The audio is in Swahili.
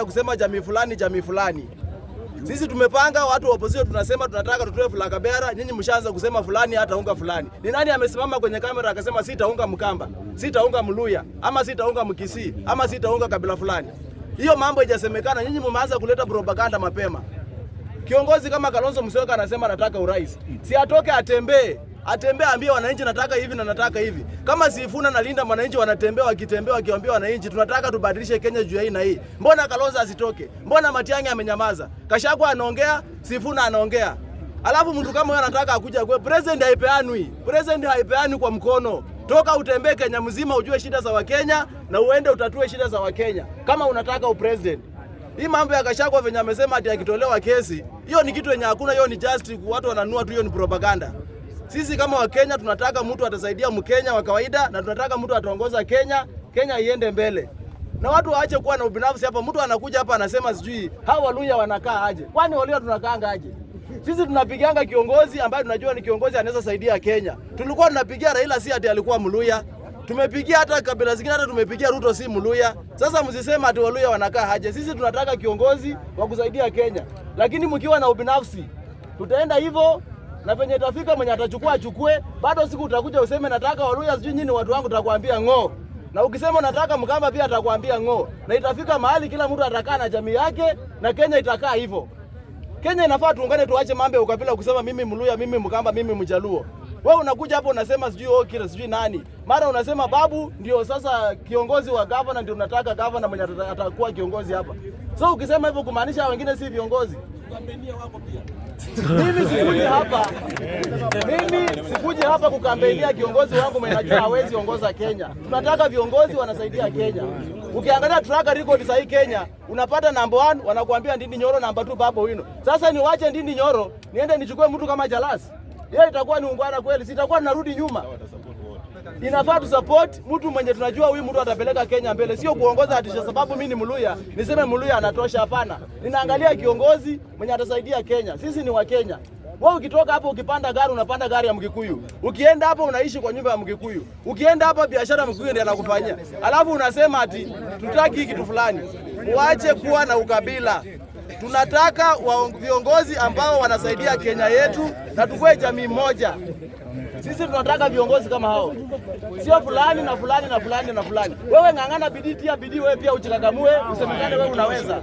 kusema jamii fulani. Sisi tumepanga watu wa opposition, tunasema tunataka tutoe Flakabera, nyinyi mshaanza kusema fulani hata unga fulani. Ni nani amesimama kwenye kamera akasema sitaunga Mkamba, sitaunga Mluya, ama sitaunga Mkisii, ama sitaunga kabila fulani? Hiyo mambo haijasemekana, nyinyi mmeanza kuleta propaganda mapema. Kiongozi kama Kalonzo Musyoka anasema anataka urais. Si atoke atembee ambie wananchi nataka hivi na nataka hivi. Kama Sifuna na Linda wananchi wanatembea wakiambia wananchi tunataka tubadilishe Kenya juu ya hii na hii. Mbona Kalonzo asitoke? Mbona Matiang'i amenyamaza? Gachagua anaongea, Sifuna anaongea. Alafu mtu kama huyo anataka akuja kwa president haipeanwi. President haipeanwi kwa mkono. Toka utembee Kenya mzima ujue shida za Wakenya na uende utatue shida za Wakenya. Kama unataka upresident. Hii mambo ya Gachagua venye amesema ati akitolewa kesi, hiyo ni kitu yenye hakuna, hiyo ni just watu wananua tu, hiyo ni propaganda. Sisi kama Wakenya tunataka mtu atasaidia Mkenya wa kawaida na tunataka mtu ataongoza Kenya iende mbele. Na watu waache kuwa na ubinafsi hapa. Mtu anakuja hapa anasema sijui hao Waluya wanakaa aje. Kwani Waluya tunakaanga aje? Sisi tunapiganga kiongozi ambaye tunajua ni kiongozi anaweza saidia Kenya. Tulikuwa tunapigia Raila, si ati alikuwa Mluya. Tumepigia hata kabila zingine, hata tumepigia Ruto, si Mluya. Sasa msisema ati Waluya wanakaa aje. Sisi tunataka kiongozi wa kusaidia Kenya. Lakini mkiwa na ubinafsi tutaenda hivyo. Na penye itafika mwenye atachukua achukue, bado siku utakuja useme nataka Waluya sijui nyinyi watu wangu, tutakwambia ng'o. Na ukisema unataka Mkamba pia atakwambia ng'o. Na itafika mahali kila mtu atakaa na jamii yake na Kenya itakaa hivyo. Kenya inafaa tuungane, tuache mambo ya ukabila kusema mimi Mluya, mimi Mkamba, mimi Mjaluo. Wewe unakuja hapo unasema sijui kile sijui nani. Mara unasema babu ndio sasa kiongozi wa governor, ndio unataka governor mwenye atakuwa kiongozi hapa. So ukisema hivyo kumaanisha wengine si viongozi. Mimi sikuji hapa kukambenia kiongozi wangu mwenye najua hawezi ongoza Kenya. Tunataka viongozi wanasaidia Kenya. Ukiangalia track record sasa hii Kenya, unapata number 1 wanakuambia Ndindi Nyoro, number 2 Babu Owino. Sasa niwache Ndindi Nyoro, niende nichukue mtu kama Jalasi. Yeye itakuwa ni ungwana kweli, sitakuwa ninarudi nyuma. Inafaa tu support mtu mwenye tunajua huyu mtu atapeleka Kenya mbele, sio kuongoza ati sababu mimi ni Mluya, niseme Mluya anatosha. Hapana. Ninaangalia kiongozi mwenye atasaidia Kenya. Sisi ni wa Kenya. Wewe ukitoka hapo ukipanda gari unapanda gari ya Mkikuyu. Ukienda hapo unaishi kwa nyumba ya Mkikuyu. Ukienda hapa biashara ya Mkikuyu ndiye anakufanyia. Alafu unasema ati tutaki kitu fulani. Uache kuwa na ukabila. Tunataka viongozi ambao wanasaidia Kenya yetu na tukue jamii moja. Sisi tunataka viongozi kama hao. Sio fulani na fulani na fulani na fulani. Wewe ng'ang'ana bidii, tia bidii wewe pia uchikakamue, usemekane wewe unaweza.